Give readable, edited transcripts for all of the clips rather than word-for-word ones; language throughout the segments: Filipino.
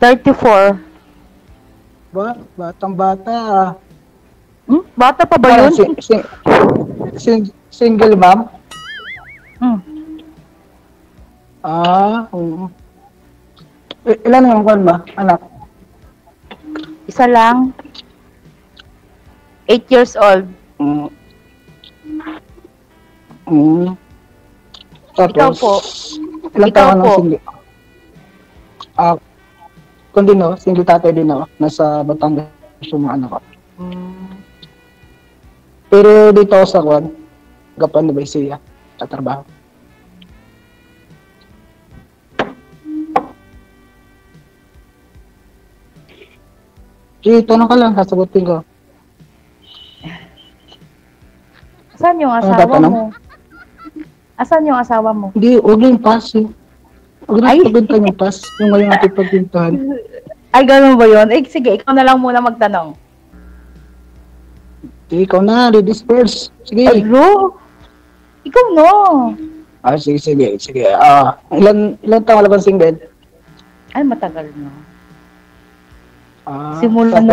34. Batang bata. Bata pa ba Parang yun? single mom? Hmm. Ilan yung kwan ba, anak? Isa lang. 8 years old. Tapos, Ikaw po. ilang Ikaw taon po. ng single? Kung din single tatay din ako. Nasa Batangas yung mga anak ko. Pero dito ako sa kwan, Gapan na ba siya? Tatrabaho. Tanong ka lang, sasagutin ko. Asan yung asawa mo? Asan yung asawa mo? Hindi, huwag na yung pass. Huwag na pagbintan yung pass. Yung ngayon natin pagbintahan. Ay, gano'n ba yun? Sige, ikaw na lang muna magtanong. Ikaw na, ladies first. Sige. Ay, bro. Ikaw no. Sige. Ilan taon na ba single? Ay, matagal na. Simula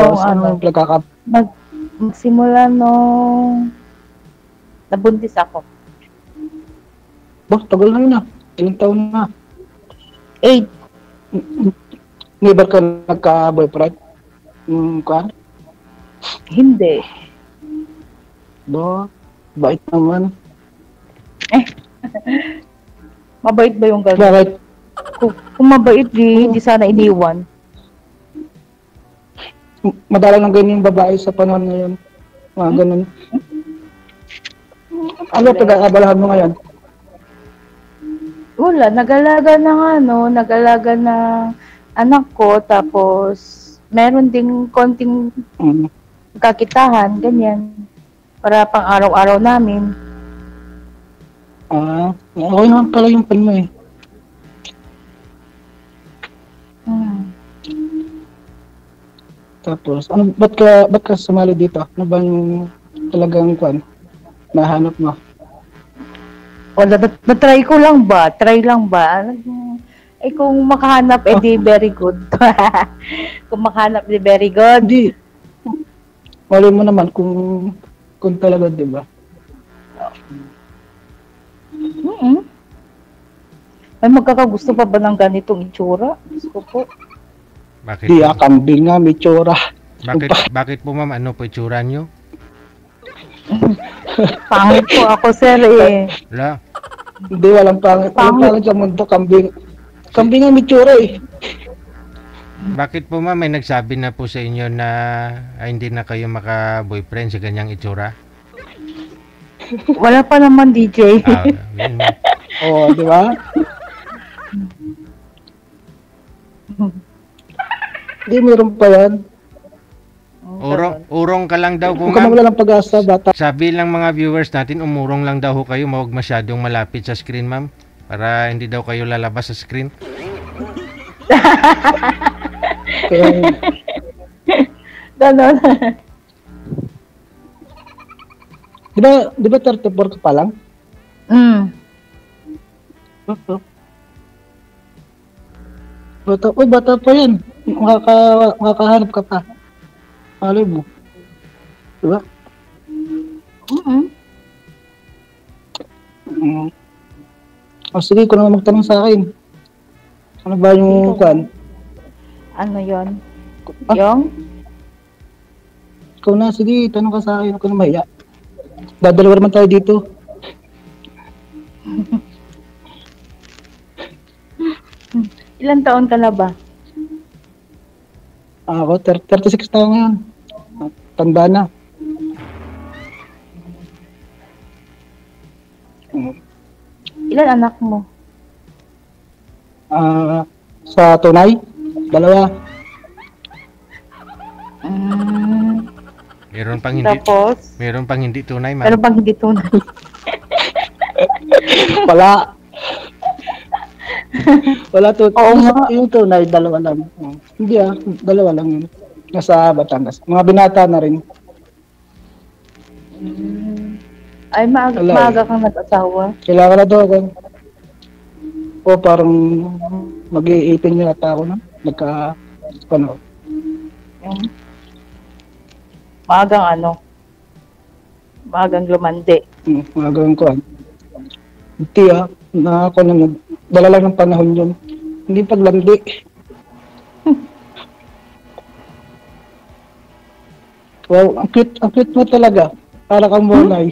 magsimula nung nabuntis ako. Tagal na yun Ilang taon na? 8. Never ka nagka-boyfriend? Kuan? Hindi. Bait naman. Mabait ba yung gano'n? Bakit? Kung mabait, di sana iniwan. Madalang ng ganyan babae sa panahon ngayon. Mga ganun. Ano pag-aabalahan mo ngayon? Wala, nag-alaga ng anak ko, tapos meron ding konting kakitahan, ganyan. Para pang araw-araw namin. Okay naman pala yung pan mo Tapos, ba't ka sumali dito? Ano ba yung talagang kwan? Nahanap mo? Wala, na-try ko lang ba? Try lang ba? Kung makahanap, di very good. Kung makahanap, di very good. Hindi. Wala mo naman kung talaga, di ba? Ay, magkakagusto pa ba ng ganitong itsura? Gusto po. Bakit? Di, kambing nga, may tsura. Bakit po ma'am, ano po itsura nyo? Pangit po ako, sir Wala. Hindi, walang pangit. Walang pangit sa mundo, kambing. Kambing nga, may tsura Bakit po ma'am, may nagsabi na po sa inyo na hindi na kayo maka-boyfriend sa ganyang itsura? Wala pa naman, DJ. Oo, di ba? Hindi, meron pa yan. Urong ka lang daw po ma'am. Huwag ka mawala ng pag-asa, bata. Sabi lang mga viewers natin, umurong lang daw kayo, huwag masyadong malapit sa screen ma'am. Para hindi daw kayo lalabas sa screen. Ganon. Di ba 34 ka pa lang? Bata pa yan. Makakahanap ka pa. Malay mo. Diba? Sige, kung naman magtanong sa akin. Ano ba yung kwan? Ano yon? Yung? Ikaw na, sige, tanong ka sa akin. Ako na mahiya. Dadalawa naman tayo dito. Ilan taon ka na ba? Ako, 36 taon ngayon. Tanda na. Ilan anak mo? Sa tunay? 2. Meron pang hindi. Tapos? Meron pang hindi tunay, ma'am. Meron pang hindi tunay. Wala. Wala to. Oo nga. Yung tunay, 2 lang. Hindi 2 lang yun. Nasa Batangas. Mga binata na rin. Ay, maaga kang nag-asawa. Kailangan na daw ako. O parang mag-i-18 yata ako na. Ano? Yung maagang maagang lumandi. Mga ganun ko. Hindi na ako naman. Dala lang ng panahon yun. Hindi paglandi. Wow, ang cute mo talaga. Para kang monay.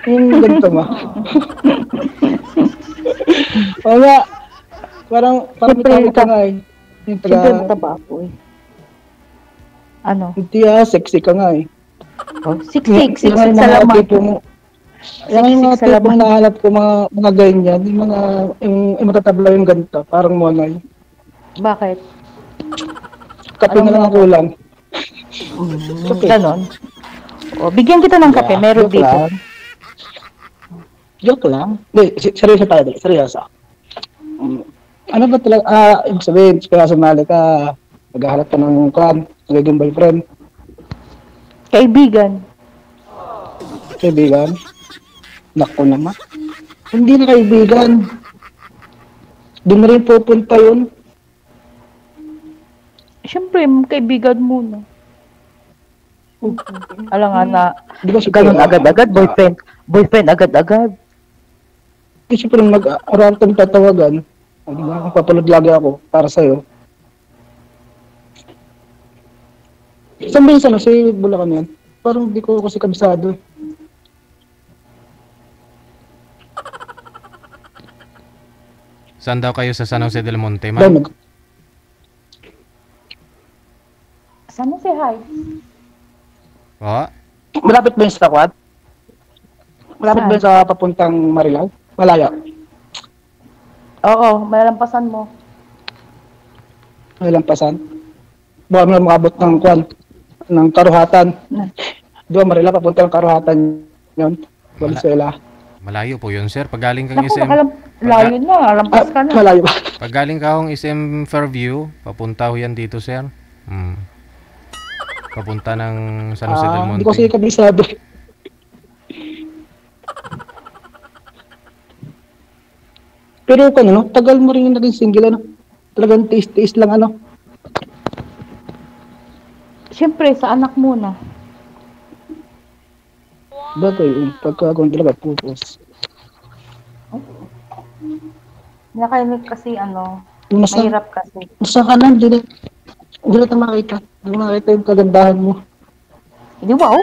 Yung ganito mo. Oo nga. Parang may ka nga eh. Yung Siyempre mataba ako eh. Ano? Hindi sexy ka nga eh. Oh, siksik sa Yung mga laman. tipo mo. Yung mga tipo na nahanap ko, mga ganyan. Yung matatabla yung ganito. Parang monay. Bakit? Kape na lang ang kulang. Ganon. O, bigyan kita ng kape. Meron Joke dito. lang. Joke lang. Hindi, seryoso tayo. Seryoso. Ano ba talaga? Ibig sabihin, kaya sumali ka, maghahalap ka ng magiging boyfriend. Kaibigan. Kaibigan? Naku naman. Hindi na kaibigan. Doon na rin pupunta yun. Siyempre, kaibigan muna. Alam nga na, Di ba ganun agad-agad, boyfriend agad-agad. Di siyempre mag-around kang tatawagan. Di ba? Papalad lagi ako para sa'yo. Saan ba yung si Bulacan yan? Parang di ko kasi kabisado. Saan daw kayo sa San Jose del Monte, ma'am? Saan mo si Hi? Oo. Malapit ba yung sa Quad? Malapit ba yung sa papuntang Marilao? Malaya. Oo, malalampasan mo. Malampasan. Baka mo makabot ng ng Karuhatan. Doon Marilao, papuntang Karuhatan yun. Valenzuela. Malayo po yun, sir. Pag galing kang Naku, SM... layo na. Lampas ka na. Malayo ba? Pag galing ka hong SM Fairview, papunta ho yan dito, sir. Papunta ng San Jose del Monte. Hindi ko kasi kabisado. Pero tagal mo rin yung naging single, Talagang tiis-tiis lang, Siyempre, sa anak muna. Bagay, pagkakon talaga, pupos. Nakainig kasi, mahirap kasi. Nasa ka na, hindi na ito makita. Hindi makita yung kagandahan mo. Hindi ba,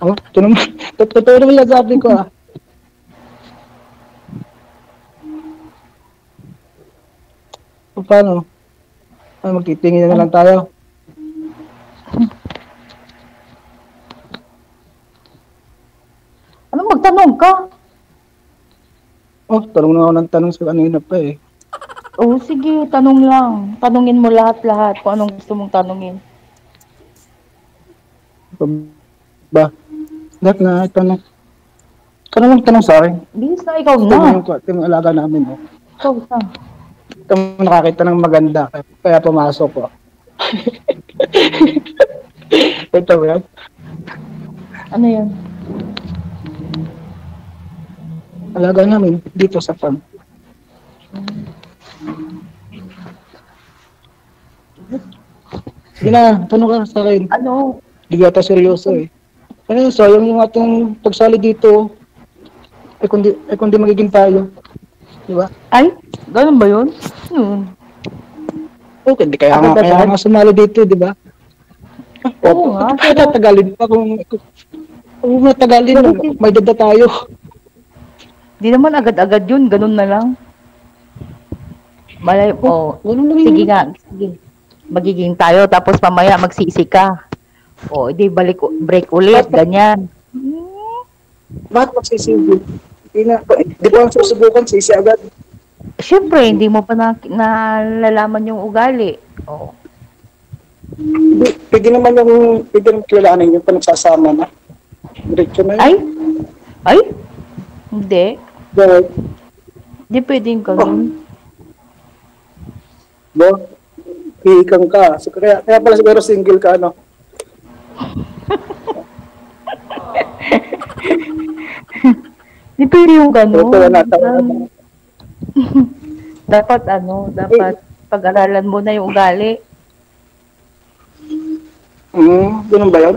Ito naman. Totoo naman yung sabi ko, Paano? Magtitingin na lang tayo. Ano, magtanong ka? Tanong na ako ng tanong sa kanina pa eh. Sige, tanong lang. Tanungin mo lahat-lahat kung anong gusto mong tanungin. Ba? Lahat na, tanong. Ka naman tanong sa akin. Bilis na, ikaw Ito na. yung alaga namin, Ikaw na. Ito nakakita ng maganda, kaya pumasok ko. Ito ba yan? Ano yun? Alaga namin dito sa farm. Sige na, tanong ka sa akin. Ano? Hindi ka seryoso eh. Sayang yung ating pagsali dito. Kung di magiging tayo. Di ba? Ay, ganun ba yun? Okay, di kaya nga sumali dito, di ba? Oo nga. Tagalin pa kung matagalin, may dada tayo. Di naman agad-agad yun, ganun na lang. Malay, sige nga, sige. Magiging tayo, tapos mamaya magsisi ka. Break ulit, ganyan. Bakit magsisisi? Di pa ang susubukan, sisi agad. Siyempre, hindi mo pa nalalaman yung ugali. Pwede naman kilalanin yung panagsasama na. Diretso na yun. Ay? Hindi. Bakit? Hindi pwedeng gawin. Hihikang ka. So, kaya pala siguro single ka, Hindi pwede yung gano'n. Ito na natawa. Dapat pag-aralan mo na yung ugali. Ganun ba yun?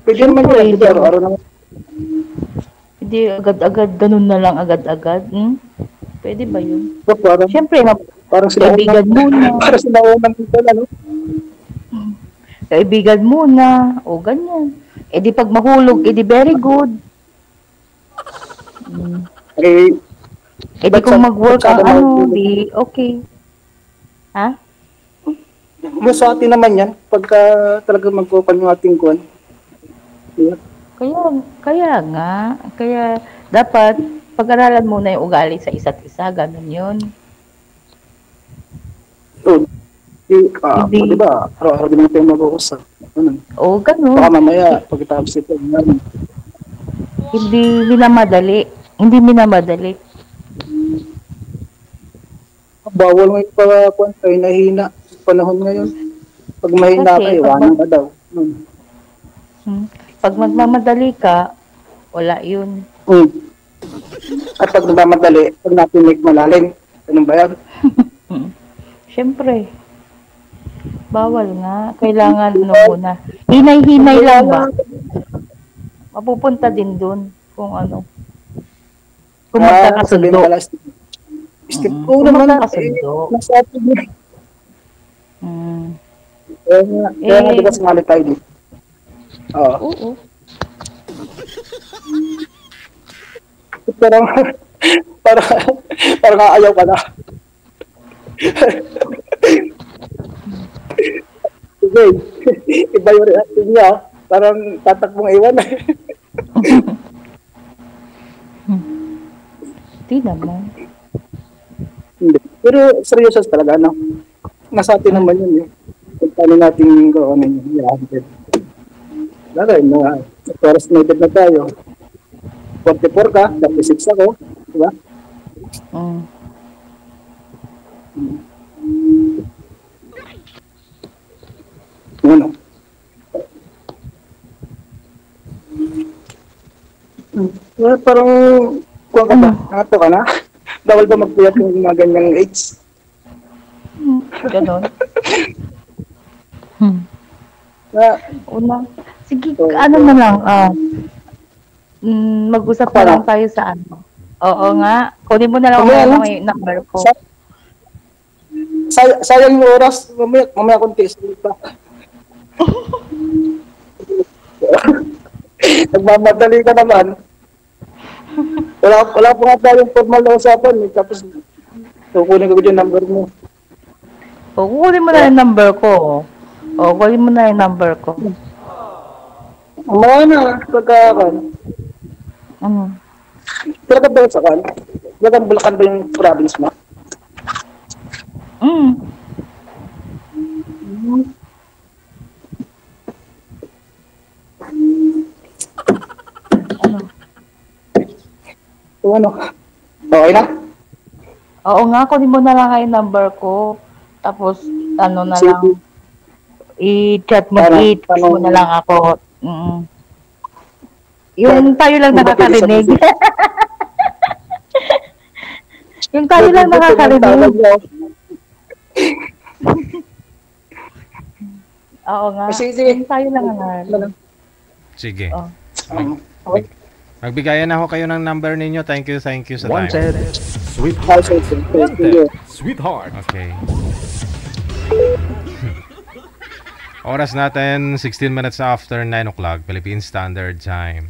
Pwede naman Siyempre, yun. Pwede araw-araw naman. Hindi agad-agad, ganun na lang agad-agad. Pwede ba yun? So, parang, Siyempre, parang sila kaibigan muna. Parang sila unang dito, ano? Kaibigan muna. O, ganyan. Eh di pag mahulog, eh di very good. Eh, Eh di kung mag-work ang Ba't sa- ano, di okay. Ha? mas sa atin naman yan, pagka talaga magkupan yung ating kuwan. Yeah. Kaya nga. Kaya dapat pag-aralan muna yung ugali sa isa't isa. Ganun yun. So, Hindi. di ba, araw-araw din natin mag-uusap. Ganun. O, ganun. Baka mamaya, pagkatapos ito, Hindi minamadali. Hindi minamadali. bawal mo yung pagkuhan kayo, nahina sa panahon ngayon. Pag mahina Kasi, ka, iwanan ka daw. Pag magmamadali ka, wala yun. At pag nagmamadali, pag natinig malalim, ganun ba yan? Siyempre. Bawal nga. Kailangan ano muna. Hinay-hinay lang ba? Mapupunta din dun kung ano. Kung sabihin magkakasundo. pala, step ko Kung naman, magkakasundo. nasa atin yun. Kaya nga, di ba sumali tayo dito? Oo. Oo. Parang, parang ayaw ka na. Sige, iba yung reaction niya. Parang tatakbong iwan. Di naman. Hindi. Pero seryoso talaga, no? Nasa atin naman yun, eh. Kung paano natin gawin yun, i-handle. Lagay, mga oras na edad na tayo. 44 ka, 36 ako, di ba? Ano? Parang, kuha ka ba? Nakato ka na? Bawal ba magpuyat yung mga ganyang age? Ganon. Una. Sige, So, ano na lang. Mag-usap na lang tayo sa ano. Oo nga. Kunin mo na lang yung number ko. Sayang yung oras. Mamaya konti. Pa. Nagmamadali ka naman. Wala po nga tayong formal na usapan. Tapos, kukunin ko yung number mo. Kunin mo na yung number ko. Kunin mo na yung number ko. Mga na, pagkakan. Talaga ba sa kan? Talaga Bulacan ba yung province mo? Ano? Okay na? Oo nga, kunin mo na lang yung number ko. Tapos, ano na lang. I-chat mo, i-text mo na lang ako. Yung tayo lang nakakarinig. Yung tayo lang nakakarinig. Oo nga. Yung tayo lang nakakarinig. Sige. Magbigayan na ako kayo ng number ninyo. Thank you sa time. Wanted, sweetheart. Wanted, sweetheart. Okay. Oras natin, 16 minutes after 9 o'clock, Philippine Standard Time.